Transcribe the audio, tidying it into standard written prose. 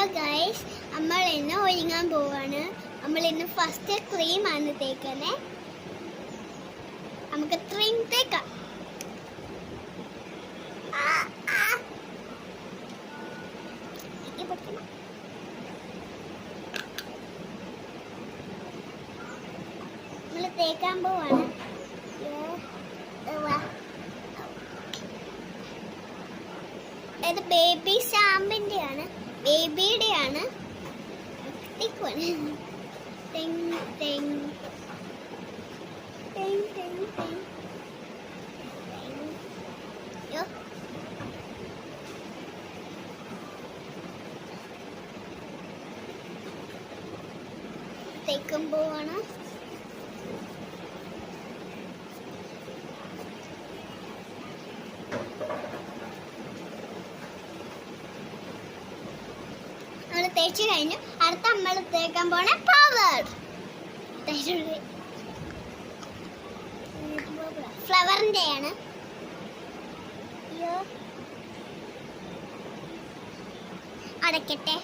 Hello guys, നമ്മൾ ഇന്ന് ഒരുങ്ങാൻ പോവാണ്. നമ്മൾ ഇന്ന് ഫസ്റ്റ് ക്രീം ആണ് തേക്കുന്നത്. നമുക്ക് ക്രീം തേക്കാം. നമ്മൾ തേക്കാൻ പോവാണ്. ഇത് ബേബി ഷാമ്പിന്റെ ആണ്, ബേബിയുടെ ആണ്. തേക്കാൻ പോവാണ്. തേച്ച് കഴിഞ്ഞു. അടുത്ത നമ്മൾ തേക്കാൻ പോണ പൗഡർ ഫ്ലവറിന്റെ ആണ്. അടയ്ക്കട്ടെ.